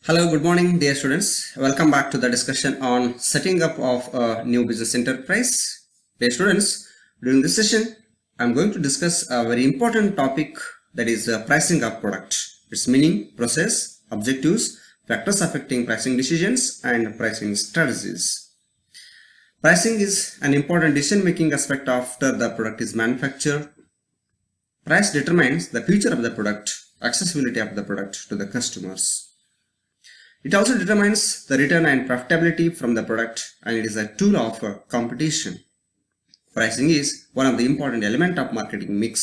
Hello, good morning, dear students. Welcome back to the discussion on setting up of a new business enterprise. Dear students, during this session, I'm going to discuss a very important topic, that is pricing of product. Its meaning, process, objectives, factors affecting pricing decisions, and pricing strategies. Pricing is an important decision-making aspect after the product is manufactured. Price determines the future of the product, accessibility of the product to the customers. It also determines the return and profitability from the product, and it is a tool of competition. Pricing is one of the important elements of marketing mix.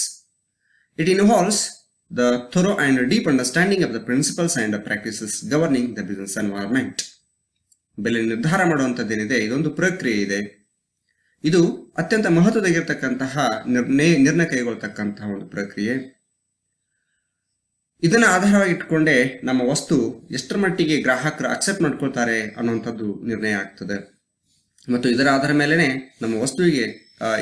It involves the thorough and deep understanding of the principles and practices governing the business environment. ಬೆಲೆ ನಿರ್ಧಾರ ಮಾಡುವಂಥದ್ದೇನಿದೆ, ಇದೊಂದು ಪ್ರಕ್ರಿಯೆ ಇದೆ. ಇದು ಅತ್ಯಂತ ಮಹತ್ವದಾಗಿರ್ತಕ್ಕಂತಹ ನಿರ್ಣಯ ಕೈಗೊಳ್ಳತಕ್ಕಂತಹ ಒಂದು ಪ್ರಕ್ರಿಯೆ. ಇದನ್ನ ಆಧಾರವಾಗಿ ಇಟ್ಕೊಂಡೇ ನಮ್ಮ ವಸ್ತು ಎಷ್ಟರ ಮಟ್ಟಿಗೆ ಗ್ರಾಹಕರು ಅಕ್ಸೆಪ್ಟ್ ಮಾಡ್ಕೊಳ್ತಾರೆ ಅನ್ನುವಂಥದ್ದು ನಿರ್ಣಯ ಆಗ್ತದೆ. ಮತ್ತು ಇದರ ಆಧಾರ ಮೇಲೆನೆ ನಮ್ಮ ವಸ್ತುವಿಗೆ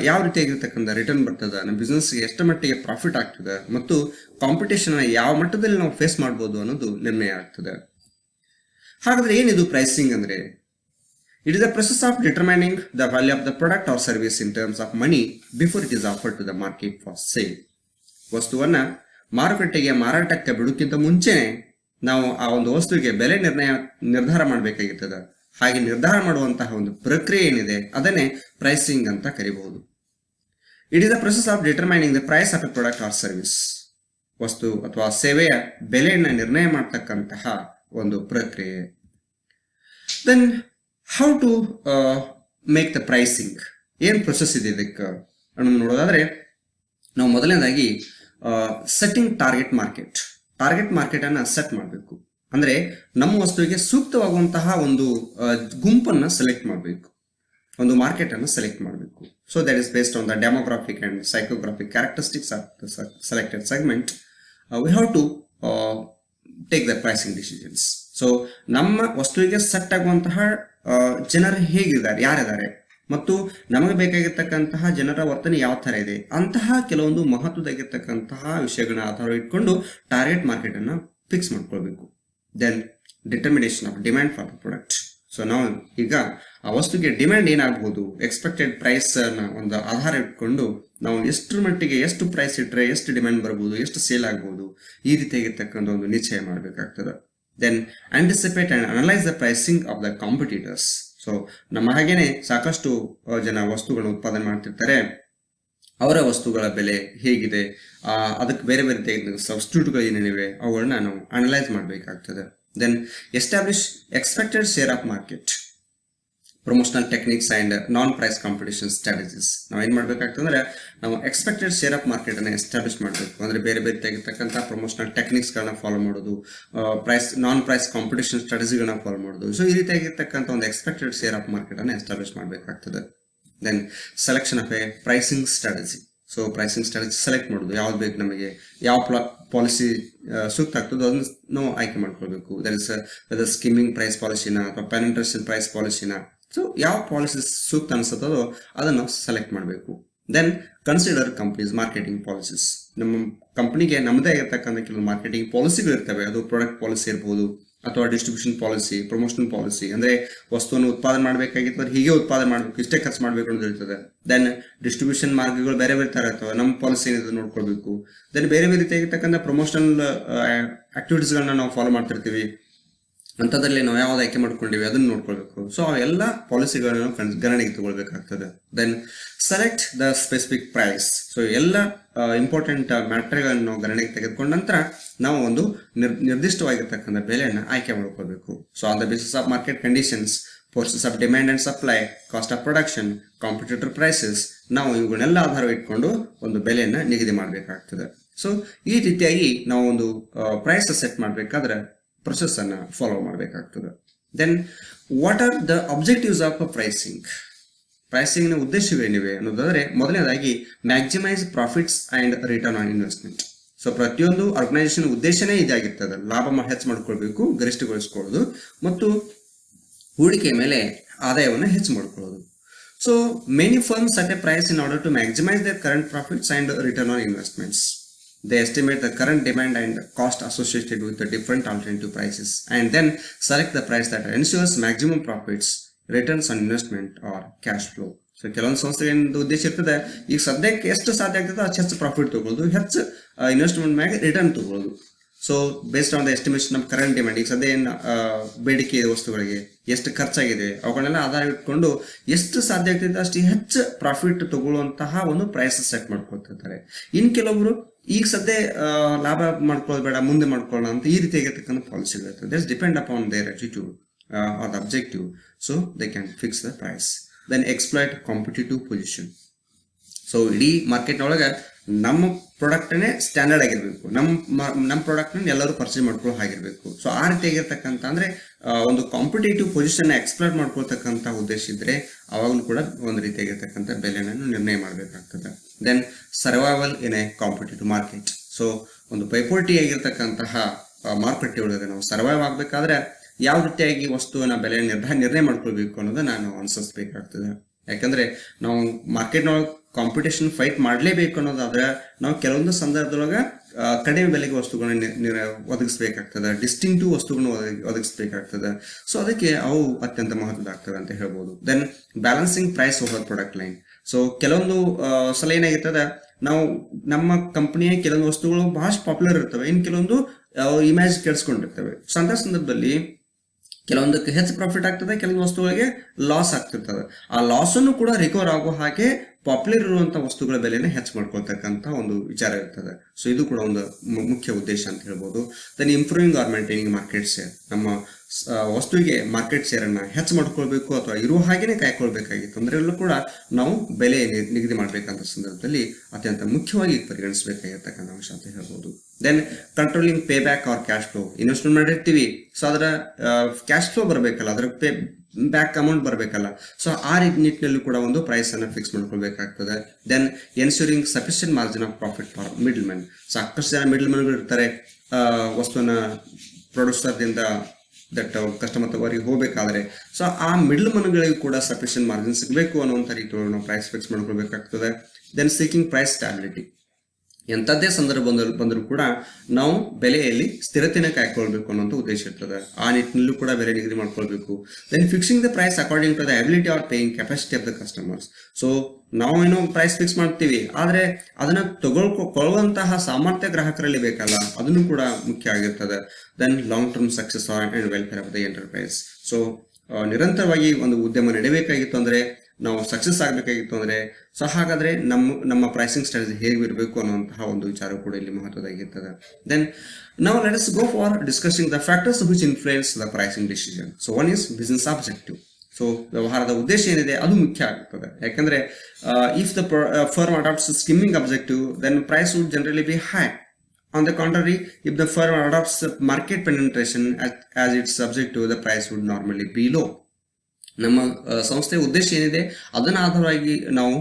ಯಾವ ರೀತಿಯಾಗಿರ್ತಕ್ಕಂಥ ರಿಟರ್ನ್ ಬರ್ತದೆ, ನಮ್ಮ ಬಿಸ್ನೆಸ್ಗೆ ಎಷ್ಟರ ಮಟ್ಟಿಗೆ ಪ್ರಾಫಿಟ್ ಆಗ್ತದೆ ಮತ್ತು ಕಾಂಪಿಟೇಷನ್ ಯಾವ ಮಟ್ಟದಲ್ಲಿ ನಾವು ಫೇಸ್ ಮಾಡ್ಬೋದು ಅನ್ನೋದು ನಿರ್ಣಯ ಆಗ್ತದೆ. ಹಾಗಾದ್ರೆ ಏನಿದು ಪ್ರೈಸಿಂಗ್ ಅಂದ್ರೆ? It is the process of determining the value of the product or service in terms of money before it is offered to the market for sale. ವಸ್ತುವನ್ನ ಮಾರುಕಟ್ಟೆಗೆ ಮಾರಾಟಕ್ಕೆ ಬಿಡುಕ್ಕಿಂತ ಮುಂಚೆನೆ ನಾವು ಆ ಒಂದು ವಸ್ತುವಿಗೆ ಬೆಲೆ ನಿರ್ಧಾರ ಮಾಡಬೇಕಾಗಿರ್ತದೆ. ಹಾಗೆ ನಿರ್ಧಾರ ಮಾಡುವಂತಹ ಒಂದು ಪ್ರಕ್ರಿಯೆ ಏನಿದೆ ಅದನ್ನೇ ಪ್ರೈಸಿಂಗ್ ಅಂತ ಕರಿಬಹುದು. It is the process of determining the price of a product or service. ವಸ್ತು ಅಥವಾ ಸೇವೆಯ ಬೆಲೆಯನ್ನು ನಿರ್ಣಯ ಮಾಡತಕ್ಕಂತಹ ಒಂದು ಪ್ರಕ್ರಿಯೆ. Then how to make the pricing, ಏನ್ ಪ್ರೊಸೆಸ್ ಇದೆ ಇದಕ್ಕೆ ಅನ್ನೋದು ನೋಡೋದಾದ್ರೆ, ನಾವು ಮೊದಲನೇದಾಗಿ ಸೆಟ್ಟಿಂಗ್ ಟಾರ್ಗೆಟ್ ಮಾರ್ಕೆಟ್ ಅನ್ನ ಸೆಟ್ ಮಾಡಬೇಕು. ಅಂದ್ರೆ ನಮ್ಮ ವಸ್ತುವಿಗೆ ಸೂಕ್ತವಾಗುವಂತಹ ಒಂದು ಗುಂಪನ್ನ ಸೆಲೆಕ್ಟ್ ಮಾಡಬೇಕು, ಒಂದು ಮಾರ್ಕೆಟ್ ಅನ್ನು ಸೆಲೆಕ್ಟ್ ಮಾಡಬೇಕು. So that is based on the demographic and psychographic characteristics of the selected segment. We have to take the pricing decisions. So ನಮ್ಮ ವಸ್ತುವಿಗೆ ಸೆಟ್ ಆಗುವಂತಹ ಜನರು ಹೇಗಿದ್ದಾರೆ, ಯಾರಿದ್ದಾರೆ ಮತ್ತು ನಮಗೆ ಬೇಕಾಗಿರ್ತಕ್ಕಂತಹ ಜನರ ವರ್ತನೆ ಯಾವ ತರ ಇದೆ, ಅಂತಹ ಕೆಲವೊಂದು ಮಹತ್ವದಾಗಿರ್ತಕ್ಕಂತಹ ವಿಷಯಗಳನ್ನ ಆಧಾರ ಇಟ್ಕೊಂಡು ಟಾರ್ಗೆಟ್ ಮಾರ್ಕೆಟ್ ಅನ್ನ ಫಿಕ್ಸ್ ಮಾಡ್ಕೊಳ್ಬೇಕು. Then determination of demand for the product. So ನಾವು ಈಗ ಆ ವಸ್ತುಗೆ ಡಿಮ್ಯಾಂಡ್ ಏನಾಗಬಹುದು, ಎಕ್ಸ್ಪೆಕ್ಟೆಡ್ ಪ್ರೈಸ್ ನ ಒಂದು ಆಧಾರ ಇಟ್ಕೊಂಡು ನಾವು ಎಷ್ಟು ಮಟ್ಟಿಗೆ ಎಷ್ಟು ಪ್ರೈಸ್ ಇಟ್ಟರೆ ಎಷ್ಟು ಡಿಮ್ಯಾಂಡ್ ಬರ್ಬೋದು, ಎಷ್ಟು ಸೇಲ್ ಆಗ್ಬಹುದು, ಈ ರೀತಿಯಾಗಿರ್ತಕ್ಕಂಥ ಒಂದು ನಿಶ್ಚಯ ಮಾಡಬೇಕಾಗ್ತದೆ. Then anticipate and analyse the pricing of the competitors. So ನಮ್ಮ ಹಾಗೇನೆ ಸಾಕಷ್ಟು ಜನ ವಸ್ತುಗಳನ್ನು ಉತ್ಪಾದನೆ ಮಾಡ್ತಿರ್ತಾರೆ. ಅವರ ವಸ್ತುಗಳ ಬೆಲೆ ಹೇಗಿದೆ, ಅದಕ್ಕೆ ಬೇರೆ ಬೇರೆ ರೀತಿಯಾಗಿ ಸಬ್ಸ್ಟಿಟ್ಯೂಟ್ಗಳು ಏನೇನಿವೆ ಅವುಗಳನ್ನ ನಾವು ಅನಲೈಸ್ ಮಾಡಬೇಕಾಗ್ತದೆ. Then establish expected share of market, promotional techniques and non price competition strategies. ನಾವು ಏನ್ ಮಾಡ್ಬೇಕಾಗ್ತದೆ ಅಂದ್ರೆ, ನಾವು ಎಕ್ಸ್ಪೆಕ್ಟೆಡ್ ಶೇರ್ ಆಫ್ ಮಾರ್ಕೆಟ್ ಅನ್ನ ಎಸ್ಟಾಬ್ಲಿಷ್ ಮಾಡಬೇಕು. ಅಂದ್ರೆ ಬೇರೆ ಬೇರೆ ತೆಗಿರ್ತಕ್ಕಂಥ ಪ್ರಮೋಷನಲ್ ಟೆಕ್ನಿಕ್ಸ್ ಗಳನ್ನ ಫಾಲೋ ಮಾಡೋದು, ನಾನ್ ಪ್ರೈಸ್ ಕಾಂಪಿಟೇಷನ್ ಸ್ಟ್ರಾಟಜಿಗಳನ್ನ ಫಾಲೋ ಮಾಡೋದು. ಸೊ ಈ ರೀತಿಯಾಗಿರ್ತಕ್ಕಂಥ ಒಂದು ಎಕ್ಸ್ಪೆಕ್ಟೆಡ್ ಶೇರ್ ಆಫ್ ಮಾರ್ಕೆಟ್ ಅನ್ನ ಎಸ್ಟಾಬ್ಲಿಷ್ ಮಾಡಬೇಕಾಗ್ತದೆ. Then selection of a pricing strategy. So pricing strategy select ಮಾಡೋದು, ಯಾವ್ದು ಬೇಕು ನಮಗೆ, ಯಾವ ಪಾಲಿಸಿ ಸೂಕ್ತ ಆಗ್ತದೋ ಅದನ್ನ ನಾವು ಆಯ್ಕೆ ಮಾಡ್ಕೊಳ್ಬೇಕು. ದಟ್ ಇಸ್ ಸ್ಕಿಮ್ಮಿಂಗ್ ಪ್ರೈಸ್ ಪಾಲಿಸಿನ ಅಥವಾ ಪೆನೆಟ್ರೇಷನ್ ಪ್ರೈಸ್ ಪಾಲಿಸಿನ. ಸೊ ಯಾವ ಪಾಲಿಸಿ ಸೂಕ್ತ ಅನ್ಸುತ್ತದೋ ಅದನ್ನು ಸೆಲೆಕ್ಟ್ ಮಾಡಬೇಕು. Then consider companies marketing policies. ನಮ್ಮ ಕಂಪನಿಗೆ ನಮ್ಮದೇ ಆಗಿರ್ತಕ್ಕಂಥ ಕೆಲವು ಮಾರ್ಕೆಟಿಂಗ್ ಪಾಲಿಸಿಗಳು ಇರ್ತವೆ. ಅದು ಪ್ರಾಡಕ್ಟ್ ಪಾಲಿಸಿ ಇರ್ಬೋದು ಅಥವಾ ಡಿಸ್ಟ್ರಿಬ್ಯೂಷನ್ ಪಾಲಿಸಿ, ಪ್ರಮೋಷನಲ್ ಪಾಲಿಸಿ. ಅಂದ್ರೆ ವಸ್ತುವನ್ನು ಉತ್ಪಾದನೆ ಮಾಡಬೇಕಾಗಿತ್ತು ಹೀಗೆ ಉತ್ಪಾದನೆ ಮಾಡಬೇಕು, ಇಷ್ಟೇ ಖರ್ಚು ಮಾಡಬೇಕು ಅಂತ ಇರ್ತದೆ. ದೆನ್ ಡಿಸ್ಟ್ರಿಬ್ಯೂಷನ್ ಮಾರ್ಗಗಳು ಬೇರೆ ಬೇರೆ ತರ ಇರ್ತವೆ, ನಮ್ಮ ಪಾಲಿಸಿ ಏನಿದೆ ನೋಡ್ಕೊಳ್ಬೇಕು. ದೆನ್ ಬೇರೆ ಬೇರೆ ರೀತಿಯಾಗಿರ್ತಕ್ಕಂಥ ಪ್ರಮೋಷನಲ್ ಆಕ್ಟಿವಿಟೀಸ್ಗಳನ್ನ ನಾವು ಫಾಲೋ ಮಾಡ್ತಿರ್ತೀವಿ. ಅಂಥದ್ರಲ್ಲಿ ನಾವು ಯಾವ್ದು ಆಯ್ಕೆ ಮಾಡ್ಕೊಂಡಿವಿ ಅದನ್ನ ನೋಡ್ಕೊಳ್ಬೇಕು. ಸೊ ಅವೆಲ್ಲ ಪಾಲಿಸಿಗಳನ್ನು ಗಣನೆಗೆ ತಗೊಳ್ಬೇಕಾಗ್ತದೆ. Then select the specific price. So ಎಲ್ಲ ಇಂಪಾರ್ಟೆಂಟ್ ಮ್ಯಾಟರ್ಗಳನ್ನು ನಾವು ಗಣನೆಗೆ ತೆಗೆದುಕೊಂಡ ನಂತರ ನಾವು ಒಂದು ನಿರ್ದಿಷ್ಟವಾಗಿರ್ತಕ್ಕಂಥ ಬೆಲೆಯನ್ನು ಆಯ್ಕೆ ಮಾಡ್ಕೊಳ್ಬೇಕು. So on the basis of market conditions, forces of demand and supply, cost of production, competitor prices, ನಾವು ಇವುಗಳನ್ನೆಲ್ಲ ಆಧಾರ ಇಟ್ಕೊಂಡು ಒಂದು ಬೆಲೆಯನ್ನು ನಿಗದಿ ಮಾಡಬೇಕಾಗ್ತದೆ. ಸೊ ಈ ರೀತಿಯಾಗಿ ನಾವು ಒಂದು ಪ್ರೈಸ್ ಸೆಟ್ ಮಾಡಬೇಕಾದ್ರೆ ಪ್ರೊಸೆಸ್ ಅನ್ನ ಫಾಲೋ ಮಾಡಬೇಕಾಗ್ತದೆ. Then what are the objectives of pricing. Pricing ನ ಉದ್ದೇಶವೇನಿವೆ ಅನ್ನೋದಾದ್ರೆ, ಮೊದಲನೇದಾಗಿ maximise profits and return on investment. So ಪ್ರತಿಯೊಂದು ಆರ್ಗನೈಸೇಷನ್ ಉದ್ದೇಶನೇ ಇದಾಗಿರ್ತದೆ, ಲಾಭ ಹೆಚ್ಚು ಮಾಡ್ಕೊಳ್ಬೇಕು, ಗರಿಷ್ಠಗೊಳಿಸ್ಕೊಳ್ಳೋದು ಮತ್ತು ಹೂಡಿಕೆ ಮೇಲೆ ಆದಾಯವನ್ನು ಹೆಚ್ಚು ಮಾಡ್ಕೊಳ್ಳೋದು. So many firms set a price in order to maximise their current profits and return on investments. they estimate the current demand and cost associated with the different alternative prices and then select the price that ensures maximum profits, returns on investment or cash flow. So ಕೆಲವೊಂದು ಸಂಸ್ಥೆಗೆ ಒಂದು ಉದ್ದೇಶ ಇರ್ತದೆ, ಈಗ ಸದ್ಯಕ್ಕೆ ಎಷ್ಟು ಸಾಧ್ಯ ಆಗ್ತದೆ ಅಷ್ಟು ಹೆಚ್ಚು ಪ್ರಾಫಿಟ್ ತಗೊಳ್ಳೋದು, ಹೆಚ್ಚು ಇನ್ವೆಸ್ಟ್ಮೆಂಟ್ ಮ್ಯಾಗೆ ರಿಟರ್ನ್ ತಗೊಳ್ಳೋದು. So based on the estimation of current demand, ಈಗ ಸದ್ಯ ಏನು ಬೇಡಿಕೆ ಇದೆ ವಸ್ತುಗಳಿಗೆ, ಎಷ್ಟು ಖರ್ಚಾಗಿದೆ, ಅವುಗಳನ್ನೆಲ್ಲ ಆಧಾರ ಇಟ್ಕೊಂಡು ಎಷ್ಟು ಸಾಧ್ಯ ಆಗ್ತಿದೆ ಅಷ್ಟು ಹೆಚ್ಚು ಪ್ರಾಫಿಟ್ ತಗೊಳ್ಳುವಂತಹ ಒಂದು ಪ್ರೈಸ್ ಸೆಟ್ ಮಾಡ್ಕೊತಿರ್ತಾರೆ. ಇನ್ನು ಕೆಲವೊಬ್ರು ಈಗ ಸದ್ಯ ಲಾಭ ಮಾಡ್ಕೊಳ್ಳೋದು ಬೇಡ, ಮುಂದೆ ಮಾಡ್ಕೊಳ್ಳೋಣ ಅಂತ ಈ ರೀತಿಯಾಗಿರ್ತಕ್ಕಂಥ ಪಾಲಿಸಿಗಳಿರ್ತದೆ. That's depend upon their attitude or the objective, so they can fix the price. Then exploit competitive position. So ಇಡೀ ಮಾರ್ಕೆಟ್ನೊಳಗೆ ನಮ್ಮ ಪ್ರಾಡಕ್ಟ್ನೇ ಸ್ಟ್ಯಾಂಡರ್ಡ್ ಆಗಿರಬೇಕು, ನಮ್ಮ ಪ್ರಾಡಕ್ಟ್ನ ಎಲ್ಲರೂ ಪರ್ಚೇಸ್ ಮಾಡ್ಕೊಳ್ಳೋ ಹಾಗಿರ್ಬೇಕು. ಸೊ ಆ ರೀತಿಯಾಗಿರ್ತಕ್ಕಂಥ ಅಂದ್ರೆ ಒಂದು ಕಾಂಪಿಟೇಟಿವ್ ಪೊಸಿಷನ್ ಎಕ್ಸ್ಪ್ಲೋರ್ ಮಾಡ್ಕೊಳ್ತಕ್ಕಂಥ ಉದ್ದೇಶ ಇದ್ರೆ ಅವಾಗಲೂ ಕೂಡ ಒಂದು ರೀತಿಯಾಗಿರ್ತಕ್ಕಂಥ ಬೆಲೆಯನ್ನು ನಿರ್ಣಯ ಮಾಡಬೇಕಾಗ್ತದೆ. Then survival in a competitive market. So ಒಂದು ಪೈಪೋಟಿ ಆಗಿರ್ತಕ್ಕಂತಹ ಮಾರುಕಟ್ಟೆ ಒಳಗೆ ನಾವು ಸರ್ವೈವ್ ಆಗ್ಬೇಕಾದ್ರೆ ಯಾವ ರೀತಿಯಾಗಿ ವಸ್ತುವಿನ ಬೆಲೆ ನಿರ್ಣಯ ಮಾಡ್ಕೊಳ್ಬೇಕು ಅನ್ನೋದನ್ನ ನಾವು ಅನುಸರಿಸಬೇಕಾಗ್ತದೆ. ಯಾಕಂದ್ರೆ ನಾವು ಮಾರ್ಕೆಟ್ನೊಳಗೆ ಕಾಂಪಿಟೇಷನ್ ಫೈಟ್ ಮಾಡಲೇಬೇಕು ಅನ್ನೋದಾದ್ರೆ ನಾವು ಕೆಲವೊಂದು ಸಂದರ್ಭದೊಳಗೆ ಕಡಿಮೆ ಬೆಲೆಗೆ ವಸ್ತುಗಳನ್ನ ಒದಗಿಸ್ಬೇಕಾಗ್ತದೆ, ಡಿಸ್ಟಿಂಕ್ಟಿವ್ ವಸ್ತುಗಳನ್ನ ಒದಗಿಸ್ಬೇಕಾಗ್ತದೆ. ಸೊ ಅದಕ್ಕೆ ಅವು ಅತ್ಯಂತ ಮಹತ್ವದ ಆಗ್ತದೆ ಅಂತ ಹೇಳ್ಬೋದು. Then balancing price over product line. So ಕೆಲವೊಂದು ಸಲ ಏನಾಗಿರ್ತದೆ, ನಾವು ನಮ್ಮ ಕಂಪನಿಯ ಕೆಲವೊಂದು ವಸ್ತುಗಳು ಬಹಳಷ್ಟು ಪಾಪ್ಯುಲರ್ ಇರ್ತವೆ, ಇನ್ನು ಕೆಲವೊಂದು ಇಮೇಜ್ ಕೆಡಿಸ್ಕೊಂಡಿರ್ತವೆ. ಸೊ ಅಂತ ಸಂದರ್ಭದಲ್ಲಿ ಕೆಲವೊಂದಕ್ಕೆ ಹೆಚ್ಚು ಪ್ರಾಫಿಟ್ ಆಗ್ತದೆ, ಕೆಲವೊಂದು ವಸ್ತುಗಳಿಗೆ ಲಾಸ್ ಆಗ್ತಿರ್ತದೆ. ಆ ಲಾಸನ್ನು ಕೂಡ ರಿಕವರ್ ಆಗೋ ಹಾಗೆ ಪಾಪ್ಯುಲರ್ ಇರುವಂತಹ ವಸ್ತುಗಳ ಬೆಲೆನ ಹೆಚ್ಚು ಮಾಡ್ಕೊಳ್ತಕ್ಕಂಥ ಒಂದು ವಿಚಾರ ಇರ್ತದೆ. ಸೊ ಇದು ಕೂಡ ಒಂದು ಮುಖ್ಯ ಉದ್ದೇಶ ಅಂತ ಹೇಳ್ಬೋದು. Then improving or maintaining market share. ನಮ್ಮ ವಸ್ತುವಿಗೆ ಮಾರ್ಕೆಟ್ ಶೇರ್ ಅನ್ನ ಹೆಚ್ಚು ಮಾಡ್ಕೊಳ್ಬೇಕು ಅಥವಾ ಇರುವ ಹಾಗೇನೆ ಕಾಯ್ಕೊಳ್ಬೇಕಾಗಿತ್ತು ಅಂದ್ರೆ ಎಲ್ಲೂ ಕೂಡ ನಾವು ಬೆಲೆ ನಿಗದಿ ಮಾಡ್ಬೇಕಂತ ಸಂದರ್ಭದಲ್ಲಿ ಅತ್ಯಂತ ಮುಖ್ಯವಾಗಿ ಪರಿಗಣಿಸಬೇಕಾಗಿರ್ತಕ್ಕಂಥ ಅಂಶ ಅಂತ ಹೇಳ್ಬೋದು. Then controlling pay back or cash flow. Investment ಮಾಡಿರ್ತೀವಿ, ಸೊ ಅದರ ಕ್ಯಾಶ್ ಫ್ಲೋ ಬರಬೇಕಲ್ಲ, ಅದರ ಪೇ ಬ್ಯಾಕ್ ಅಮೌಂಟ್ ಬರಬೇಕಲ್ಲ. ಸೊ ಆ ನಿಟ್ಟಿನಲ್ಲಿ ಕೂಡ ಒಂದು ಪ್ರೈಸ್ ಅನ್ನ ಫಿಕ್ಸ್ ಮಾಡ್ಕೊಳ್ಬೇಕಾಗ್ತದೆ. Then ensuring sufficient margin of profit for middle man. ಸಾಕಷ್ಟು ಜನ ಮಿಡಲ್ ಮ್ಯಾನ್ಗಳು ಇರ್ತಾರೆ, ವಸ್ತುವನ್ನ ಪ್ರೊಡ್ಯೂಸರ್ದಿಂದ ದಟ್ ಕಸ್ಟಮರ್ ತಗೋರಿಗೆ ಹೋಗಬೇಕಾದ್ರೆ ಸೊ ಆ ಮಿಡಲ್ ಮನ್ಗಳಿಗೆ ಕೂಡ ಸಫಿಷಿಯಂಟ್ ಮಾರ್ಜಿನ್ ಸಿಗಬೇಕು ಅನ್ನುವಂಥ ರೀತಿಯೊಳಗೆ ನಾವು ಪ್ರೈಸ್ ಫಿಕ್ಸ್ ಮಾಡ್ಕೊಳ್ಬೇಕಾಗ್ತದೆ. Then seeking price stability. ಎಂಥದ್ದೇ ಸಂದರ್ಭ ಬಂದರೂ ಕೂಡ ನಾವು ಬೆಲೆಯಲ್ಲಿ ಸ್ಥಿರತೆನ ಕಾಯ್ಕೊಳ್ಬೇಕು ಅನ್ನೋಂಥ ಉದ್ದೇಶ ಇರ್ತದೆ. ಆ ನಿಟ್ಟಿನಲ್ಲೂ ಕೂಡ ಬೆಲೆ ನಿಗದಿ ಮಾಡ್ಕೊಳ್ಬೇಕು. Then fixing the price according to the ability or paying capacity of the customers. So ನಾವೇನೋ ಪ್ರೈಸ್ ಫಿಕ್ಸ್ ಮಾಡ್ತೀವಿ, ಆದರೆ ಅದನ್ನ ಕೊಳ್ಳುವಂತಹ ಸಾಮರ್ಥ್ಯ ಗ್ರಾಹಕರಲ್ಲಿ ಬೇಕಲ್ಲ, ಅದನ್ನು ಕೂಡ ಮುಖ್ಯ ಆಗಿರ್ತದೆ. Then long term success and welfare of the enterprise. So ನಿರಂತರವಾಗಿ ಒಂದು ಉದ್ಯಮ ನಡೆಯಬೇಕಾಗಿತ್ತು ಅಂದ್ರೆ, ನಾವು ಸಕ್ಸಸ್ ಆಗಬೇಕಾಗಿತ್ತು ಅಂದ್ರೆ, ಸೊ ಹಾಗಾದ್ರೆ ನಮ್ಮ ಪ್ರೈಸಿಂಗ್ ಸ್ಟ್ರಾಟಜಿ ಹೇಗೆ ಇರಬೇಕು ಅನ್ನುವಂತಹ ಒಂದು ವಿಚಾರ ಕೂಡ ಇಲ್ಲಿ ಮಹತ್ವದಾಗಿರ್ತದೆ. ದೆನ್ ನಾವು let us go for discussing the factors which influence the pricing decision. So one is business objective. So ವ್ಯವಹಾರದ ಉದ್ದೇಶ ಏನಿದೆ ಅದು ಮುಖ್ಯ ಆಗ್ತದೆ. ಯಾಕಂದ್ರೆ if the firm adopts skimming objective then price would generally be high. On the contrary, if the firm adopts market penetration as its objective, the price would normally be low. ನಮ್ಮ ಸಂಸ್ಥೆಯ ಉದ್ದೇಶ ಏನಿದೆ ಅದನ್ನ ಆಧಾರವಾಗಿ ನಾವು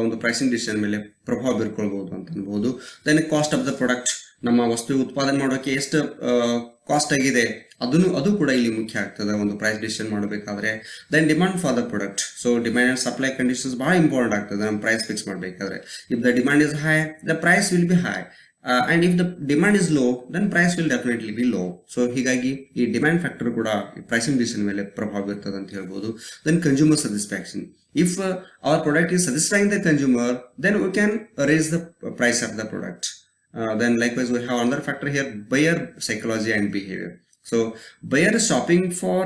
ಒಂದು ಪ್ರೈಸಿಂಗ್ ಡಿಸಿಷನ್ ಮೇಲೆ ಪ್ರಭಾವ ಬೀರ್ಕೊಳ್ಬಹುದು ಅಂತ ಅನ್ಬಹುದು. Then cost of the product. ನಮ್ಮ ವಸ್ತು ಉತ್ಪಾದನೆ ಮಾಡೋಕೆ ಎಷ್ಟು ಕಾಸ್ಟ್ ಆಗಿದೆ ಅದು ಕೂಡ ಇಲ್ಲಿ ಮುಖ್ಯ ಆಗ್ತದೆ ಒಂದು ಪ್ರೈಸ್ ಡಿಸಿಷನ್ ಮಾಡಬೇಕಾದ್ರೆ. Then demand for the product. So demand and supply conditions ಬಹಳ ಇಂಪಾರ್ಟೆಂಟ್ ಆಗ್ತದೆ ನಮ್ಮ ಪ್ರೈಸ್ ಫಿಕ್ಸ್ ಮಾಡಬೇಕಾದ್ರೆ. If the demand is high the price will be high. And if the demand is low, then price will definitely be low. So ಹೀಗಾಗಿ ಈ demand factor ಕೂಡ pricing decision ಮೇಲೆ ಪ್ರಭಾವ ಬೀರ್ತದೆ ಅಂತ ಹೇಳ್ಬೋದು. Then consumer satisfaction. If our product is satisfying the consumer, then we can raise the price of the product. Then likewise we have another factor here, buyer psychology and behavior. So buyer shopping for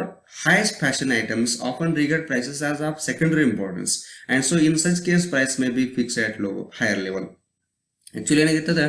highest fashion items often regard prices as of secondary importance, and so in such case price may be fixed at higher level. Actually ಏನಾಗಿರ್ತದೆ,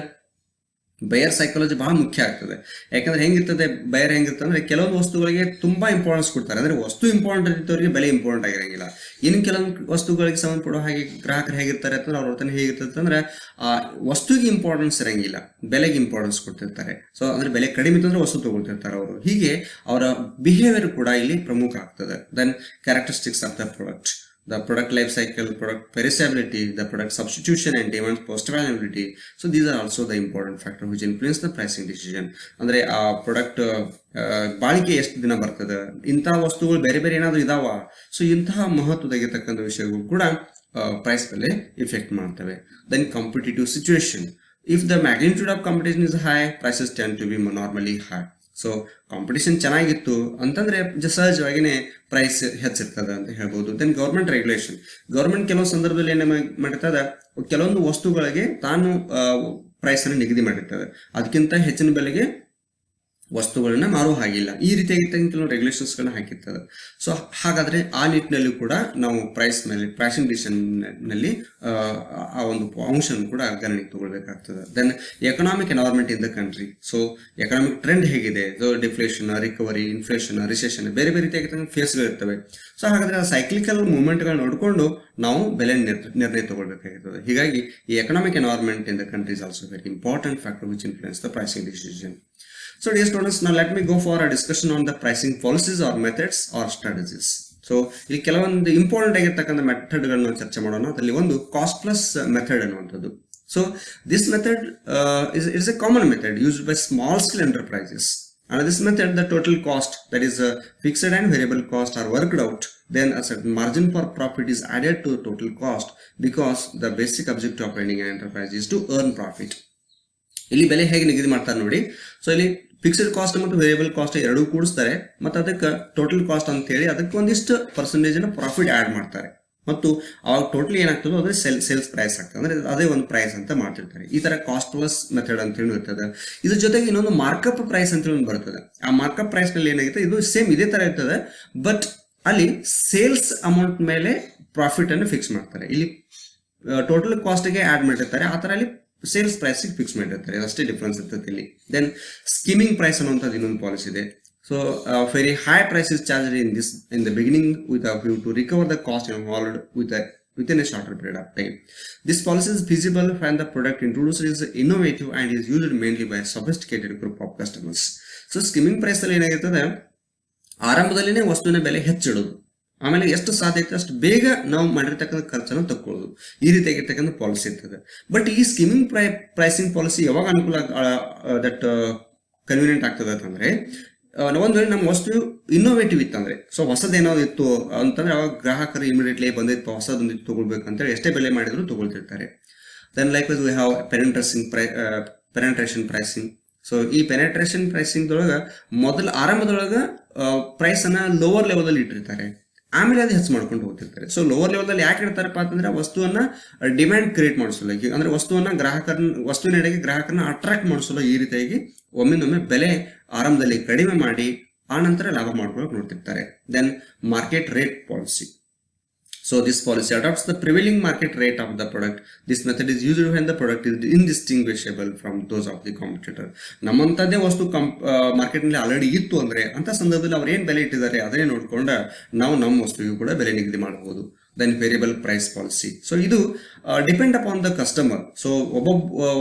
buyer psychology ಬಹಳ ಮುಖ್ಯ ಆಗ್ತದೆ. ಯಾಕಂದ್ರೆ buyer ಹೆಂಗಿರ್ತದೆ ಅಂದ್ರೆ ಕೆಲವೊಂದು ವಸ್ತುಗಳಿಗೆ ತುಂಬಾ importance ಕೊಡ್ತಾರೆ. ಅಂದ್ರೆ ವಸ್ತು ಇಂಪಾರ್ಟೆಂಟ್ ಇದ್ದವರಿಗೆ ಬೆಲೆ ಇಂಪಾರ್ಟೆಂಟ್ ಆಗಿರಂಗಿಲ್ಲ. ಇನ್ನು ಕೆಲವೊಂದು ವಸ್ತುಗಳಿಗೆ ಸಂಬಂಧಪಡೋ ಹಾಗೆ ಗ್ರಾಹಕರು ಹೇಗಿರ್ತಾರೆ ಅಂತಂದ್ರೆ ಅವ್ರ ವರ್ತನೆ ಹೇಗಿರ್ತದೆ ಅಂದ್ರೆ ಆ ವಸ್ತುಗೆ ಇಂಪಾರ್ಟೆನ್ಸ್ ಇರಂಗಿಲ್ಲ, ಬೆಲೆಗೆ ಇಂಪಾರ್ಟೆನ್ಸ್ ಕೊಡ್ತಿರ್ತಾರೆ. ಸೊ ಅಂದ್ರೆ ಬೆಲೆ ಕಡಿಮೆ ಇತ್ತಂದ್ರೆ ವಸ್ತು ತಗೊಳ್ತಿರ್ತಾರೆ ಅವರು. ಹೀಗೆ ಅವರ ಬಿಹೇವಿಯರ್ ಕೂಡ ಇಲ್ಲಿ ಪ್ರಮುಖ ಆಗ್ತದೆ. Then characteristics of the product. The product life cycle, product perishability, the product substitution and demand post availability. So these are also the important factor which influence the pricing decision. ಅಂದ್ರೆ ಆ product ಬಾಳಿಕೆ ಎಷ್ಟು ದಿನ ಬರ್ತದೆ, ಇಂತಹ ವಸ್ತುಗಳು ಬೇರೆ ಬೇರೆ ಏನಾದ್ರು ಇದಾವ. ಸೊ ಇಂತಹ ಮಹತ್ವದಾಗಿರ್ತಕ್ಕಂಥ ವಿಷಯಗಳು ಕೂಡ ಪ್ರೈಸ್ ಮೇಲೆ ಇಫೆಕ್ಟ್ ಮಾಡ್ತವೆ. Then competitive situation. If the magnitude of competition is high, prices tend to be normally high. So competition ಚೆನ್ನಾಗಿತ್ತು ಅಂತಂದ್ರೆ ಸಹಜವಾಗಿನೇ ಪ್ರೈಸ್ ಹೆಚ್ಚಿರ್ತದೆ ಅಂತ ಹೇಳ್ಬೋದು. ದೆನ್ ಗೌರ್ಮೆಂಟ್ ರೆಗ್ಯುಲೇಷನ್, ಗೌರ್ಮೆಂಟ್ ಕೆಲವು ಸಂದರ್ಭದಲ್ಲಿ ಏನ್ ಮಾಡಿರ್ತದೆ, ಕೆಲವೊಂದು ವಸ್ತುಗಳಿಗೆ ತಾನು ಪ್ರೈಸ್ ಅನ್ನು ನಿಗದಿ ಮಾಡಿರ್ತದೆ, ಅದಕ್ಕಿಂತ ಹೆಚ್ಚಿನ ಬೆಲೆಗೆ ವಸ್ತುಗಳನ್ನ ಮಾರುವ ಹಾಗಿಲ್ಲ, ಈ ರೀತಿಯಾಗಿ ಕೆಲವು ರೆಗ್ಯುಲೇಷನ್ಸ್ ಗಳನ್ನ ಹಾಕಿರ್ತದೆ. ಸೊ ಹಾಗಾದ್ರೆ ಆ ನಿಟ್ಟಿನಲ್ಲಿ ಕೂಡ ನಾವು ಪ್ರೈಸಿಂಗ್ ಡಿಸಿಷನ್ ನಲ್ಲಿ ಆ ಒಂದು ಅಂಶವನ್ನು ಕೂಡ ಗಣನೆಗೆ ತಗೊಳ್ಬೇಕಾಗ್ತದೆ. Then economic environment in the country, so economic trend ಹೇಗಿದೆ, ಡಿಫ್ಲೇಷನ್, ರಿಕವರಿ, ಇನ್ಫ್ಲೇಷನ್, ರಿಸೆಷನ್, ಬೇರೆ ಬೇರೆ ರೀತಿಯಾಗಿ ಫೇಸ್ಗಳಿರ್ತವೆ. ಸೊ ಹಾಗಾದ್ರೆ ಆ ಸೈಕ್ಲಿಕಲ್ ಮೂವ್ಮೆಂಟ್ಗಳನ್ನ ನೋಡಿಕೊಂಡು ನಾವು ಬೆಲೆ ನಿರ್ಣಯ ತಗೊಳ್ಬೇಕಾಗಿರ್ತದೆ. ಹೀಗಾಗಿ ಈ economic environment in the country is also very important factor which influence the pricing decision. So dear students, now let me go for a discussion on the pricing policies or methods or strategies. So ಇಲ್ಲಿ ಕೆಲವೊಂದು important ಆಗಿರ್ತಕ್ಕಂಥ ಮೆಥಡ್ಗಳನ್ನ ಚರ್ಚೆ ಮಾಡೋಣ. ಅದರಲ್ಲಿ ಒಂದು cost plus method ಅನ್ನುವಂಥದ್ದು. So this method is a common method used by small scale enterprises. And this method, the total cost, that is fixed and variable cost, are worked out. Then a certain margin for profit is added to the total cost, because the basic objective of running an enterprise is to earn profit. ಇಲ್ಲಿ ಬೆಲೆ ಹೇಗೆ ನಿಗದಿ ಮಾಡ್ತಾರೆ ನೋಡಿ. So ಇಲ್ಲಿ fixed cost ಮತ್ತು variable cost ಎರಡೂ ಕೂಡಿಸ್ತಾರೆ, ಮತ್ತು ಅದಕ್ಕೆ ಟೋಟಲ್ ಕಾಸ್ಟ್ ಅಂತ ಹೇಳಿ ಅದಕ್ಕೆ ಒಂದಿಷ್ಟು ಪರ್ಸೆಂಟೇಜ್ ಪ್ರಾಫಿಟ್ ಆಡ್ ಮಾಡ್ತಾರೆ, ಮತ್ತು ಅವಾಗ ಟೋಟಲ್ ಏನಾಗ್ತದೋ ಅದೇ ಸೇಲ್ಸ್ ಪ್ರೈಸ್ ಆಗ್ತದೆ, ಅಂದ್ರೆ ಅದೇ ಒಂದು ಪ್ರೈಸ್ ಅಂತ ಮಾಡ್ತಿರ್ತಾರೆ. ಈ ತರ ಕಾಸ್ಟ್ ಪ್ಲಸ್ ಮೆಥಡ್ ಅಂತ ಹೇಳಿ ಇರ್ತದೆ. ಇದ್ರ ಜೊತೆಗೆ ಇನ್ನೊಂದು ಮಾರ್ಕಪ್ ಪ್ರೈಸ್ ಅಂತ ಹೇಳಿ ಬರ್ತದೆ. ಆ ಮಾರ್ಕಪ್ ಪ್ರೈಸ್ ನಲ್ಲಿ ಏನಾಗುತ್ತೆ, ಇದು ಸೇಮ್ ಇದೇ ತರ ಇರ್ತದೆ, ಬಟ್ ಅಲ್ಲಿ ಸೇಲ್ಸ್ ಅಮೌಂಟ್ ಮೇಲೆ ಪ್ರಾಫಿಟ್ ಅನ್ನು ಫಿಕ್ಸ್ ಮಾಡ್ತಾರೆ. ಇಲ್ಲಿ ಟೋಟಲ್ ಕಾಸ್ಟ್ಗೆ ಆಡ್ ಮಾಡಿರ್ತಾರೆ, ಆ ತರ ಅಲ್ಲಿ ಸೇಲ್ಸ್ ಪ್ರೈಸ್ ಫಿಕ್ಸ್ ಮಾಡಿರ್ತಾರೆ, ಅಷ್ಟೇ ಡಿಫ್ರೆನ್ಸ್ ಇರ್ತದೆ ಇಲ್ಲಿ. ದೆನ್ ಸ್ಕೀಮಿಂಗ್ ಪ್ರೈಸ್ ಅನ್ನುವಂಥದ್ದು ಇನ್ನೊಂದು ಪಾಲಿಸಿ ಇದೆ. So very high price is charge in the beginning with a view to recover the cost involved within a shorter period of time. This policy is feasible when the product introduced is innovative and is used mainly by a sophisticated group of customers. So skimming price ಅಲ್ಲಿ ಏನಾಗಿರ್ತದೆ, ಆರಂಭದಲ್ಲಿನೇ ವಸ್ತುವಿನ ಬೆಲೆ ಹೆಚ್ಚಿಡೋದು, ಆಮೇಲೆ ಎಷ್ಟು ಸಾಧ್ಯ ಐತೆ ಅಷ್ಟು ಬೇಗ ನಾವು ಮಾಡಿರ್ತಕ್ಕಂಥ ಖರ್ಚನ್ನು ತಕ್ಕೊಳ್ಳೋದು, ಈ ರೀತಿಯಾಗಿರ್ತಕ್ಕಂಥ ಪಾಲಿಸಿ ಇರ್ತದೆ. ಬಟ್ ಈ ಸ್ಕೀಮಿಂಗ್ ಪ್ರೈಸಿಂಗ್ ಪಾಲಿಸಿ ಯಾವಾಗ ಅನುಕೂಲ ದಟ್ ಕನ್ವೀನಿಯಂಟ್ ಆಗ್ತದೆ ಅಂತಂದ್ರೆ, ಒಂದು ವೇಳೆ ನಮ್ಮ ವಸ್ತು ಇನ್ನೋವೇಟಿವ್ ಇತ್ತಂದ್ರೆ, ಸೊ ಹೊಸದೇನಾದ್ರು ಇತ್ತು ಅಂತಂದ್ರೆ ಅವಾಗ ಗ್ರಾಹಕರು ಇಮಿಡಿಯೇಟ್ಲಿ ಬಂದಿತ್ತು ಹೊಸದೊಂದು ತಗೊಳ್ಬೇಕಂತೇಳಿ ಎಷ್ಟೇ ಬೆಲೆ ಮಾಡಿದ್ರು ತಗೊಳ್ತಿರ್ತಾರೆ. Then like we have penetration pricing. So ಈ ಪೆನೆಟ್ರೇಷನ್ ಪ್ರೈಸಿಂಗ್ ದೊಳಗ ಆರಂಭದೊಳಗ ಪ್ರೈಸ್ ಅನ್ನ ಲೋವರ್ ಲೆವೆಲ್ ಅಲ್ಲಿ ಇಟ್ಟಿರ್ತಾರೆ, ಆಮೇಲೆ ಅದು ಹೆಚ್ಚು ಮಾಡ್ಕೊಂಡು ಹೋಗ್ತಿರ್ತಾರೆ. ಸೊ ಲೋವರ್ ಲೆವೆಲ್ ಅಲ್ಲಿ ಯಾಕೆ ಇಡ್ತಾರಪ್ಪ ಅಂತಂದ್ರೆ ವಸ್ತುವನ್ನ ಡಿಮ್ಯಾಂಡ್ ಕ್ರಿಯೇಟ್ ಮಾಡಿಸಲ್ಲ, ಅಂದ್ರೆ ವಸ್ತುವಿನೆಡೆಗೆ ಗ್ರಾಹಕರನ್ನ ಅಟ್ರಾಕ್ಟ್ ಮಾಡಿಸಲ್ಲ, ಈ ರೀತಿಯಾಗಿ ಒಮ್ಮೆ ಬೆಲೆ ಆರಂಭದಲ್ಲಿ ಕಡಿಮೆ ಮಾಡಿ ಆ ನಂತರ ಲಾಭ ಮಾಡ್ಕೊಳ್ಳೋಕೆ ನೋಡ್ತಿರ್ತಾರೆ. Then market rate policy. So this policy adopts the prevailing market rate of the product. This method is used when the product is indistinguishable from those of the competitor. ನಮ್ಮಂತದೇ ವಸ್ತು ಮಾರ್ಕೆಟ್ ನಲ್ಲಿ ಆಲ್ರೆಡಿ ಇತ್ತು ಅಂದ್ರೆ ಅಂತ ಸಂದರ್ಭದಲ್ಲಿ ಅವ್ರು ಏನ್ ಬೆಲೆ ಇಟ್ಟಿದ್ದಾರೆ ಅದನ್ನೇ ನೋಡ್ಕೊಂಡ ನಾವು ನಮ್ಮ ವಸ್ತುವಿಗೂ ಕೂಡ ಬೆಲೆ ನಿಗದಿ ಮಾಡಬಹುದು. Then variable price policy. So ಇದು depend upon the customer. So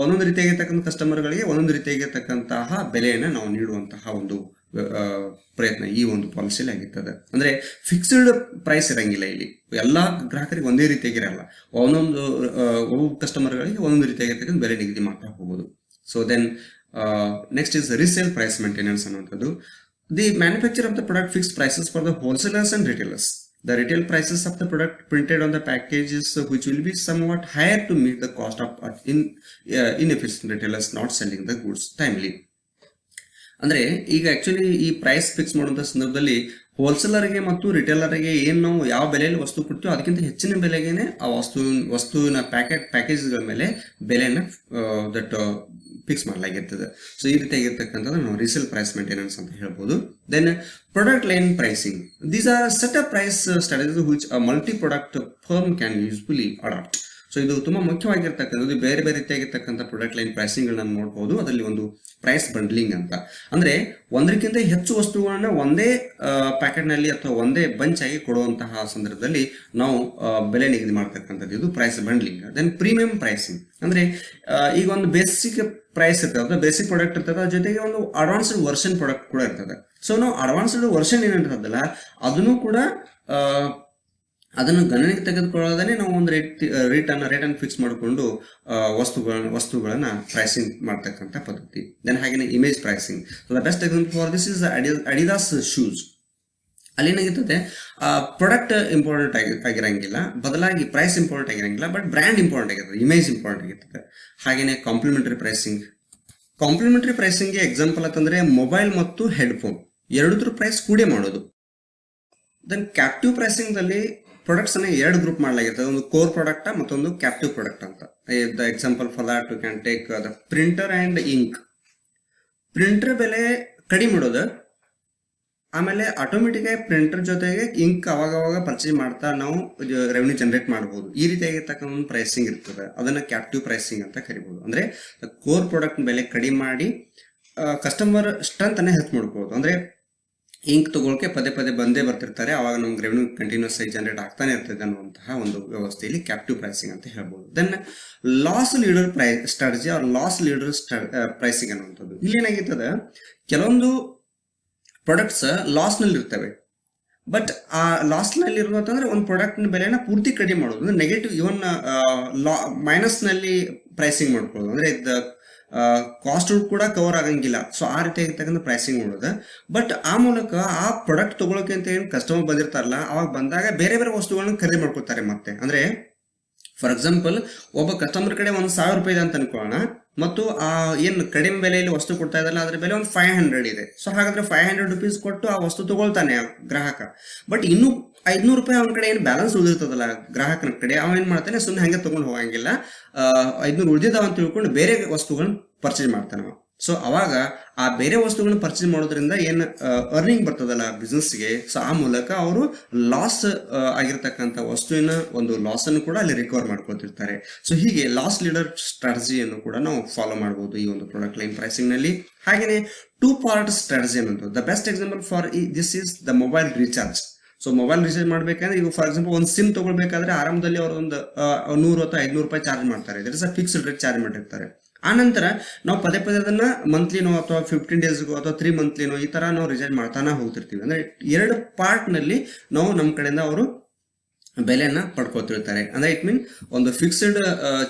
ಒಂದೊಂದು ರೀತಿಯಾಗಿರ್ತಕ್ಕಂಥ ಕಸ್ಟಮರ್ಗಳಿಗೆ ಒಂದೊಂದು ರೀತಿಯಾಗಿರ್ತಕ್ಕಂತಹ ಬೆಲೆಯನ್ನು ನಾವು ನೀಡುವಂತಹ ಒಂದು ಪ್ರಯತ್ನ ಈ ಒಂದು ಪಾಲಿಸಿಯಲ್ಲಿ ಆಗಿರ್ತದೆ. ಅಂದ್ರೆ ಫಿಕ್ಸ್ಡ್ ಪ್ರೈಸ್ ಇರಂಗಿಲ್ಲ ಇಲ್ಲಿ, ಎಲ್ಲಾ ಗ್ರಾಹಕರಿಗೆ ಒಂದೇ ರೀತಿಯಾಗಿರಲ್ಲ, ಒಬ್ಬ ಕಸ್ಟಮರ್ಗಳಿಗೆ ಒಂದೊಂದು ರೀತಿಯಾಗಿರ್ತಕ್ಕಂಥ ಬೆಲೆ ನಿಗದಿ ಮಾಡ್ತಾ ಹೋಗೋದು. So then next is resale price maintenance ಅನ್ನುವಂಥದ್ದು. The manufacture of the product fix prices for the wholesalers and retailers. The retail prices of the product printed on the packages which will be somewhat higher to meet the cost of inefficient retailers not selling the goods timely. ಅಂದ್ರೆ ಈಗ actually ಈ price fix ಮಾಡುವಂತ ಸಂದರ್ಭದಲ್ಲಿ ಹೋಲ್ಸೇಲರ್ಗೆ ಮತ್ತು ರಿಟೇಲರ್ಗೆ ಏನ್ ನಾವು ಯಾವ ಬೆಲೆಯಲ್ಲಿ ವಸ್ತು ಕೊಡ್ತೀವೋ ಅದಕ್ಕಿಂತ ಹೆಚ್ಚಿನ ಬೆಲೆಗೇನೆ ಆ ವಸ್ತುವಿನ ಪ್ಯಾಕೇಜ್ಗಳ ಮೇಲೆ ಬೆಲೆಯನ್ನ ದಟ್ ಫಿಕ್ಸ್ ಮಾಡಲಾಗಿರ್ತದೆ. ಸೊ ಈ ರೀತಿಯಾಗಿರ್ತಕ್ಕಂಥದ್ದು ನಾವು ರೀಸೇಲ್ ಪ್ರೈಸ್ ಮೇಂಟೆನೆನ್ಸ್ ಅಂತ ಹೇಳ್ಬೋದು. Then product line pricing. These are set up price strategies which a multi product firm can usefully adapt. So ಇದು ತುಂಬಾ ಮುಖ್ಯವಾಗಿರ್ತಕ್ಕಂಥದ್ದು. ಬೇರೆ ಬೇರೆ ರೀತಿಯಾಗಿರ್ತಕ್ಕಂಥ ಪ್ರಾಡಕ್ಟ್ ಲೈನ್ ಪ್ರೈಸಿಂಗ್ ಗಳನ್ನ ನೋಡಬಹುದು. ಅದರಲ್ಲಿ ಒಂದು ಪ್ರೈಸ್ ಬಂಡ್ಲಿಂಗ್ ಅಂತ, ಅಂದ್ರೆ ಒಂದಕ್ಕಿಂತ ಹೆಚ್ಚು ವಸ್ತುಗಳನ್ನ ಒಂದೇ ಪ್ಯಾಕೆಟ್ ನಲ್ಲಿ ಅಥವಾ ಒಂದೇ ಬಂಚ್ ಆಗಿ ಕೊಡುವಂತಹ ಸಂದರ್ಭದಲ್ಲಿ ನಾವು ಬೆಲೆ ನಿಗದಿ ಮಾಡ್ತಕ್ಕಂಥದ್ದು ಇದು ಪ್ರೈಸ್ ಬಂಡ್ಲಿಂಗ್. ದೆನ್ ಪ್ರೀಮಿಯಂ ಪ್ರೈಸಿಂಗ್, ಅಂದ್ರೆ ಈಗ ಒಂದು ಬೇಸಿಕ್ ಪ್ರೈಸ್ ಇರ್ತದೆ, ಬೇಸಿಕ್ ಪ್ರಾಡಕ್ಟ್ ಇರ್ತದೆ, ಅದ್ರ ಜೊತೆಗೆ ಒಂದು ಅಡ್ವಾನ್ಸ್ಡ್ ವರ್ಷನ್ ಪ್ರಾಡಕ್ಟ್ ಕೂಡ ಇರ್ತದೆ. ಸೊ ನಾವು ಅಡ್ವಾನ್ಸ್ಡ್ ವರ್ಷನ್ ಏನಿರ್ತದಲ್ಲ ಅದನ್ನು ಕೂಡ ಅದನ್ನು ಗಣನೆಗೆ ತೆಗೆದುಕೊಳ್ಳೋದೇ ನಾವು ಒಂದು ರೇಟ್ ಅನ್ನು ಫಿಕ್ಸ್ ಮಾಡಿಕೊಂಡು ವಸ್ತುಗಳನ್ನ ಪ್ರೈಸಿಂಗ್ ಮಾಡ್ತಕ್ಕಂಥ ಪದ್ಧತಿ. ದೆನ್ ಹಾಗೆ image pricing. The best example for this is Adidas shoes. ಅಲ್ಲೇನಾಗಿರ್ತದೆ, ಪ್ರಾಡಕ್ಟ್ ಇಂಪಾರ್ಟೆಂಟ್ ಆಗಿರಂಗಿಲ್ಲ, ಬದಲಾಗಿ ಪ್ರೈಸ್ ಇಂಪಾರ್ಟೆಂಟ್ ಆಗಿರಂಗಿಲ್ಲ, ಬಟ್ ಬ್ರ್ಯಾಂಡ್ ಇಂಪಾರ್ಟೆಂಟ್ ಆಗಿರ್ತದೆ, ಇಮೇಜ್ ಇಂಪಾರ್ಟೆಂಟ್ ಆಗಿರ್ತದೆ. ಹಾಗೆಯೇ ಕಾಂಪ್ಲಿಮೆಂಟರಿ ಪ್ರೈಸಿಂಗ್. ಕಾಂಪ್ಲಿಮೆಂಟರಿ ಪ್ರೈಸಿಂಗ್ಗೆ ಎಕ್ಸಾಂಪಲ್ ಅಂತಂದ್ರೆ ಮೊಬೈಲ್ ಮತ್ತು ಹೆಡ್ಫೋನ್ ಎರಡದ್ರ ಪ್ರೈಸ್ ಕೂಡೇ ಮಾಡೋದು. ದೆನ್ ಕ್ಯಾಪ್ಟಿವ್ ಪ್ರೈಸಿಂಗ್ದಲ್ಲಿ ಪ್ರಾಡಕ್ಟ್ಸನ್ನು ಎರಡು ಗ್ರೂಪ್ ಮಾಡಲಾಗಿರ್ತದೆ, ಒಂದು ಕೋರ್ ಪ್ರಾಡಕ್ಟ್ ಮತ್ತೊಂದು ಕ್ಯಾಪ್ಟಿವ್ ಪ್ರಾಡಕ್ಟ್ ಅಂತ. The example for that you can take the printer and ink. Printer ಬೆಲೆ ಕಡಿಮೆ ಇಡೋದು, ಆಮೇಲೆ ಆಟೋಮೆಟಿಕ್ ಆಗಿ ಪ್ರಿಂಟರ್ ಜೊತೆಗೆ ಇಂಕ್ ಅವಾಗವಾಗ ಪರ್ಚೇಸ್ ಮಾಡ್ತಾ ನಾವು ರೆವೆನ್ಯೂ ಜನರೇಟ್ ಮಾಡಬಹುದು. ಈ ರೀತಿಯಾಗಿರ್ತಕ್ಕಂಥ ಒಂದು ಪ್ರೈಸಿಂಗ್ ಇರ್ತದೆ, ಅದನ್ನ ಕ್ಯಾಪ್ಟಿವ್ ಪ್ರೈಸಿಂಗ್ ಅಂತ ಕರಿಬಹುದು. ಅಂದ್ರೆ ಕೋರ್ ಪ್ರಾಡಕ್ಟ್ ಬೆಲೆ ಕಡಿಮೆ ಮಾಡಿ ಕಸ್ಟಮರ್ ಸ್ಟ್ರೆಂತ್ ಅನ್ನ ಹೆಚ್ಚು ಮಾಡ್ಬೋದು. ಅಂದ್ರೆ ಇಂಕ್ ತಗೊಳಕ್ಕೆ ಪದೇ ಪದೇ ಬಂದೇ ಬರ್ತಿರ್ತಾರೆ, ಅವಾಗ ನಮ್ಗೆ ರೆವೆನ್ಯೂ ಕಂಟಿನ್ಯೂಸ್ ಆಗಿ ಜನರೇಟ್ ಆಗ್ತಾನೆ ಇರ್ತದೆ ಅನ್ನುವಂತಹ ಒಂದು ವ್ಯವಸ್ಥೆಯಲ್ಲಿ ಕ್ಯಾಪ್ಟಿವ್ ಪ್ರೈಸಿಂಗ್ ಅಂತ ಹೇಳ್ಬೋದು. Then loss leader strategy or loss leader pricing ಅನ್ನುವಂಥದ್ದು. ಇಲ್ಲಿ ಏನಾಗಿರ್ತದೆ, ಕೆಲವೊಂದು ಪ್ರಾಡಕ್ಟ್ಸ್ ಲಾಸ್ ನಲ್ಲಿ ಇರ್ತವೆ, ಬಟ್ ಆ ಲಾಸ್ ನಲ್ಲಿ ಇರುವಂತಂದ್ರೆ ಒಂದು ಪ್ರಾಡಕ್ಟ್ ಬೆಲೆನ ಪೂರ್ತಿ ಕಡಿಮೆ ಮಾಡೋದು, ನೆಗೆಟಿವ್ ಇವನ್ ಮೈನಸ್ ನಲ್ಲಿ ಪ್ರೈಸಿಂಗ್ ಮಾಡ್ಕೊಳ್ಳೋದು, ಅಂದ್ರೆ ಕಾಸ್ಟ್ ಕೂಡ ಕವರ್ ಆಗಂಗಿಲ್ಲ. ಸೊ ಆ ರೀತಿಯಾಗಿರ್ತಕ್ಕಂಥ ಪ್ರೈಸಿಂಗ್ ಮಾಡೋದು. ಬಟ್ ಆ ಮೂಲಕ ಆ ಪ್ರಾಡಕ್ಟ್ ತಗೊಳಕ್ಕೆ ಅಂತ ಏನು ಕಸ್ಟಮರ್ ಬಂದಿರ್ತಾರಲ್ಲ, ಅವಾಗ ಬಂದಾಗ ಬೇರೆ ಬೇರೆ ವಸ್ತುಗಳನ್ನ ಖರೀದಿ ಮಾಡ್ಕೊತಾರೆ. ಮತ್ತೆ ಅಂದ್ರೆ ಫಾರ್ ಎಕ್ಸಾಂಪಲ್, ಒಬ್ಬ ಕಸ್ಟಮರ್ ಕಡೆ 1,000 ರೂಪಾಯಿ ಇದೆ ಅಂತ ಅನ್ಕೊಳ್ಳೋಣ, ಮತ್ತು ಆ ಏನು ಕಡಿಮೆ ಬೆಲೆಯಲ್ಲಿ ವಸ್ತು ಕೊಡ್ತಾ ಇದ್ದಲ್ಲ ಅದ್ರ ಬೆಲೆ ಒಂದು 500 ಇದೆ. ಸೊ ಹಾಗಾದ್ರೆ 500 ರುಪೀಸ್ ಕೊಟ್ಟು ಆ ವಸ್ತು ತಗೊಳ್ತಾನೆ ಗ್ರಾಹಕ. ಬಟ್ ಇನ್ನು 500 ರೂಪಾಯಿ ಅವನ ಕಡೆ ಏನು ಬ್ಯಾಲೆನ್ಸ್ ಉಳಿದಿರ್ತದಲ್ಲ ಗ್ರಾಹಕನ ಕಡೆ, ಅವ ಏನ್ ಮಾಡ್ತಾನೆ, ಸುಮ್ಮನೆ ಹಂಗೆ ತಗೊಂಡು ಹೋಗಂಗಿಲ್ಲ, 500 ಉಳಿದಿದ್ದಾವ ಅಂತ ತಿಳ್ಕೊಂಡು ಬೇರೆ ವಸ್ತುಗಳನ್ನ ಪರ್ಚೇಸ್ ಮಾಡ್ತಾನೆ. ಸೊ ಅವಾಗ ಆ ಬೇರೆ ವಸ್ತುಗಳನ್ನ ಪರ್ಚೇಸ್ ಮಾಡೋದ್ರಿಂದ ಏನು ಅರ್ನಿಂಗ್ ಬರ್ತದಲ್ಲ ಬಿಸ್ನೆಸ್ಗೆ, ಸೊ ಆ ಮೂಲಕ ಅವರು ಲಾಸ್ ಆಗಿರ್ತಕ್ಕಂಥ ವಸ್ತುವಿನ ಒಂದು ಲಾಸ್ ಅನ್ನು ಕೂಡ ಅಲ್ಲಿ ರಿಕವರ್ ಮಾಡ್ಕೊತಿರ್ತಾರೆ. ಸೊ ಹೀಗೆ ಲಾಸ್ ಲೀಡರ್ ಸ್ಟ್ರಾಟಜಿಯನ್ನು ಕೂಡ ನಾವು ಫಾಲೋ ಮಾಡಬಹುದು ಈ ಒಂದು ಪ್ರಾಡಕ್ಟ್ ಲೈನ್ ಪ್ರೈಸಿಂಗ್ ನಲ್ಲಿ. ಹಾಗೆಯೇ 2 ಪಾರ್ಟ್ ಸ್ಟ್ರಾಟಜಿ ಅನ್ನೋದು the best example for this is the mobile recharge. So mobile recharge ಮಾಡ್ಬೇಕಂದ್ರೆ ಈಗ ಫಾರ್ ಎಕ್ಸಾಂಪಲ್ ಒಂದು ಸಿಮ್ ತಗೊಳ್ಬೇಕಾದ್ರೆ ಆರಂಭದಲ್ಲಿ ಅವರು ಒಂದು 100 ಅಥವಾ 500 ರೂಪಾಯಿ ಚಾರ್ಜ್ ಮಾಡ್ತಾರೆ, that is a fixed rate charge ಮಾಡಿರ್ತಾರೆ. ಆ ನಂತರ ನಾವು ಪದೇ ಪದೇ ಅದನ್ನ ಮಂತ್ಲಿನೋ ಅಥವಾ 15 ಡೇಸ್ಗೋ ಅಥವಾ 3 ಮಂತ್ಲಿನೋ ಈ ತರ ನಾವು ರಿಚಾರ್ಜ್ ಮಾಡ್ತಾನೆ ಹೋಗ್ತಿರ್ತೀವಿ. ಅಂದ್ರೆ 2 ಪಾರ್ಟ್ ನಲ್ಲಿ ನಾವು ನಮ್ಮ ಕಡೆಯಿಂದ ಅವರು ಬೆಲೆಯನ್ನ ಪಡ್ಕೊತಿರ್ತಾರೆ. ಅಂದ್ರೆ ಇಟ್ ಮೀನ್ ಒಂದು ಫಿಕ್ಸ್ಡ್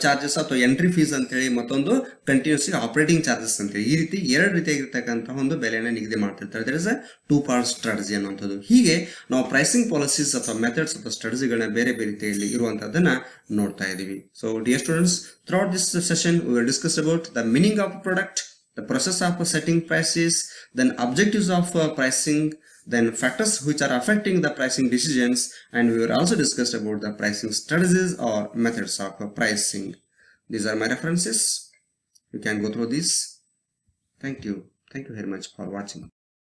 ಚಾರ್ಜಸ್ ಅಥವಾ ಎಂಟ್ರಿ ಫೀಸ್ ಅಂತೇಳಿ, ಮತ್ತೊಂದು ಕಂಟಿನ್ಯೂಸ್ ಆಪರೇಟಿಂಗ್ ಚಾರ್ಜಸ್ ಅಂತೇಳಿ, ಈ ರೀತಿ 2 ರೀತಿಯಾಗಿರ್ತಕ್ಕಂತಹ ಒಂದು ಬೆಲೆಯನ್ನ ನಿಗದಿ ಮಾಡ್ತಿರ್ತಾರೆ. That is a 2 part strategy ಅನ್ನುವಂಥದ್ದು. ಹೀಗೆ ನಾವು ಪ್ರೈಸಿಂಗ್ ಪಾಲಿಸೀಸ್ ಅಥವಾ ಮೆಥಡ್ಸ್ ಅಥವಾ ಸ್ಟ್ರಾಟಜಿಗಳನ್ನ ಬೇರೆ ಬೇರೆ ರೀತಿಯಲ್ಲಿ ಇರುವಂತಹದನ್ನ ನೋಡ್ತಾ ಇದೀವಿ. So dear students, throughout this session we will discuss about the meaning of a product, the process of setting prices, then objectives of pricing, then factors which are affecting the pricing decisions, and we will also discuss about the pricing strategies or methods of pricing. These are my references. You can go through these. Thank you very much for watching.